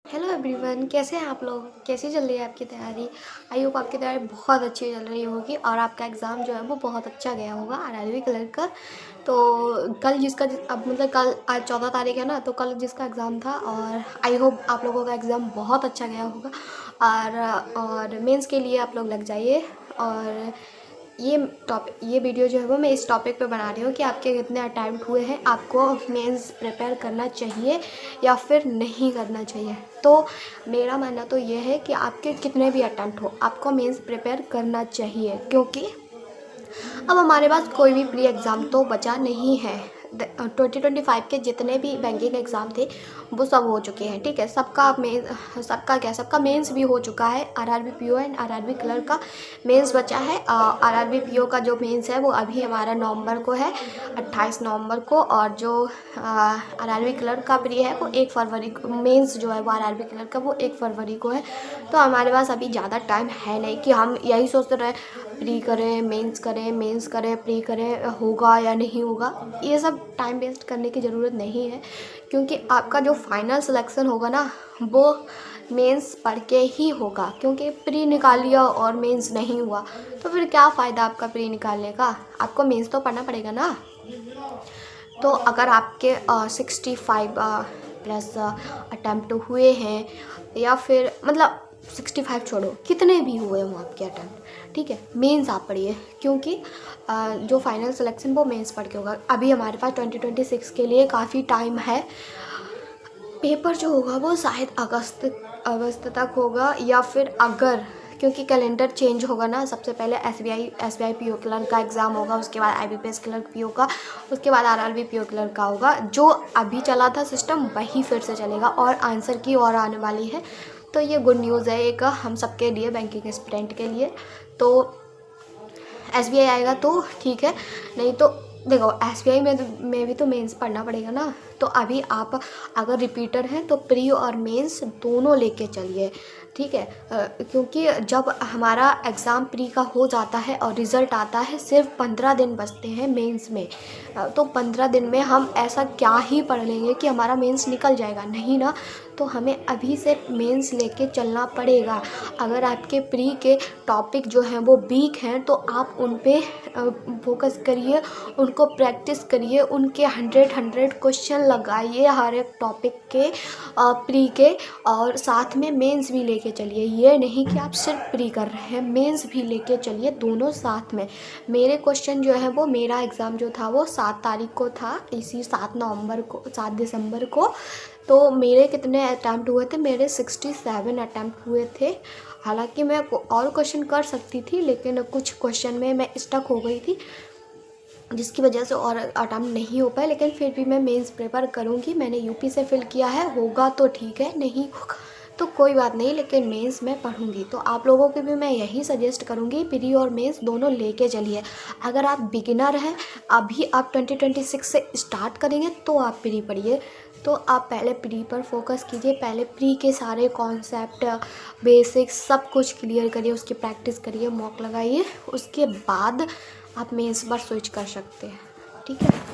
Hello everyone, कैसे हैं आप लोग। कैसी चल रही है आपकी तैयारी। आई होप आपकी तैयारी बहुत अच्छी चल रही होगी और आपका एग्ज़ाम जो है वो बहुत अच्छा गया होगा आरआरबी क्लर्क का। तो कल जिसका अब मतलब कल आज 14 तारीख है ना, तो कल जिसका एग्ज़ाम था और आई होप आप लोगों का एग्ज़ाम बहुत अच्छा गया होगा। और मेंस के लिए आप लोग लग जाइए। और ये वीडियो जो है वो मैं इस टॉपिक पे बना रही हूँ कि आपके कितने अटैम्प्ट हुए हैं, आपको मेंस प्रिपेयर करना चाहिए या फिर नहीं करना चाहिए। तो मेरा मानना तो ये है कि आपके कितने भी अटैम्प्ट हो, आपको मेंस प्रिपेयर करना चाहिए, क्योंकि अब हमारे पास कोई भी प्री एग्ज़ाम तो बचा नहीं है। 2025 के जितने भी बैंकिंग एग्ज़ाम थे वो सब हो चुके हैं, ठीक है। सबका मेंस भी हो चुका है। RRB PO and RRB clerk का मेंस बचा है। आरआरबी पीओ का जो मेंस है वो अभी हमारा नवंबर को है, 28 नवंबर को। और जो आरआरबी क्लर्क का प्री है वो 1 फरवरी को। मेंस जो है वो आरआरबी क्लर्क का वो 1 फरवरी को है। तो हमारे पास अभी ज़्यादा टाइम है नहीं कि हम यही सोचते रहे प्री करें मेंस करें प्री करें, होगा या नहीं होगा। ये सब टाइम वेस्ट करने की ज़रूरत नहीं है, क्योंकि आपका जो फाइनल सिलेक्शन होगा ना वो मेंस पढ़ के ही होगा। क्योंकि प्री निकाल लिया और मेंस नहीं हुआ तो फिर क्या फ़ायदा आपका प्री निकालने का। आपको मेंस तो पढ़ना पड़ेगा ना। तो अगर आपके 65 प्लस अटैम्प्ट हुए हैं, या फिर मतलब 65 छोड़ो, कितने भी हुए हों आपके अटैम्प्ट, ठीक है, मेंस आप पढ़िए। क्योंकि जो फाइनल सिलेक्शन वो मेंस पढ़ के होगा। अभी हमारे पास 2026 के लिए काफ़ी टाइम है। पेपर जो होगा वो शायद अगस्त तक होगा, या फिर अगर, क्योंकि कैलेंडर चेंज होगा ना। सबसे पहले एसबीआई पीओ क्लर्क का एग्ज़ाम होगा, उसके बाद आईबीपीएस क्लर्क पीओ का, उसके बाद आरआरबी पीओ क्लर्क का होगा। जो अभी चला था सिस्टम वही फिर से चलेगा और आंसर की और आने वाली है। तो ये गुड न्यूज़ है एक हम सबके लिए, बैंकिंग एस्पिरेंट के लिए। तो एसबीआई आएगा तो ठीक है, नहीं तो देखो एसबीआई में भी तो मेंस पढ़ना पड़ेगा ना। तो अभी आप अगर रिपीटर हैं तो प्री और मेंस दोनों लेके चलिए, ठीक है। क्योंकि जब हमारा एग्ज़ाम प्री का हो जाता है और रिज़ल्ट आता है, सिर्फ 15 दिन बचते हैं मेंस में। तो 15 दिन में हम ऐसा क्या ही पढ़ लेंगे कि हमारा मेंस निकल जाएगा, नहीं ना। तो हमें अभी से मेंस लेके चलना पड़ेगा। अगर आपके प्री के टॉपिक जो हैं वो वीक हैं तो आप उन पे फोकस करिए, उनको प्रैक्टिस करिए, उनके 100 क्वेश्चन लगाइए हर एक टॉपिक के प्री के। और साथ में मेंस भी लेके चलिए। ये नहीं कि आप सिर्फ प्री कर रहे हैं, मेंस भी लेके चलिए, दोनों साथ में। मेरे क्वेश्चन जो है वो, मेरा एग्ज़ाम जो था वो 7 तारीख को था, इसी 7 दिसंबर को। तो मेरे कितने अटैम्प्ट हुए थे, मेरे 67 अटैम्प्ट हुए थे। हालांकि मैं और क्वेश्चन कर सकती थी, लेकिन कुछ क्वेश्चन में मैं स्टक हो गई थी, जिसकी वजह से और अटैम्प्ट नहीं हो पाए। लेकिन फिर भी मैं मेंस प्रिपेयर करूँगी। मैंने यूपी से फिल किया है, होगा तो ठीक है, नहीं होगा तो कोई बात नहीं, लेकिन मेंस मैं पढ़ूंगी। तो आप लोगों को भी मैं यही सजेस्ट करूँगी, प्री और मेंस दोनों लेके चलिए। अगर आप बिगिनर हैं, अभी आप 2026 से स्टार्ट करेंगे तो आप प्री पढ़िए। तो आप पहले प्री पर फोकस कीजिए, पहले प्री के सारे कॉन्सेप्ट बेसिक्स सब कुछ क्लियर करिए, उसकी प्रैक्टिस करिए, मॉक लगाइए, उसके बाद आप मेंस पर स्विच कर सकते हैं, ठीक है।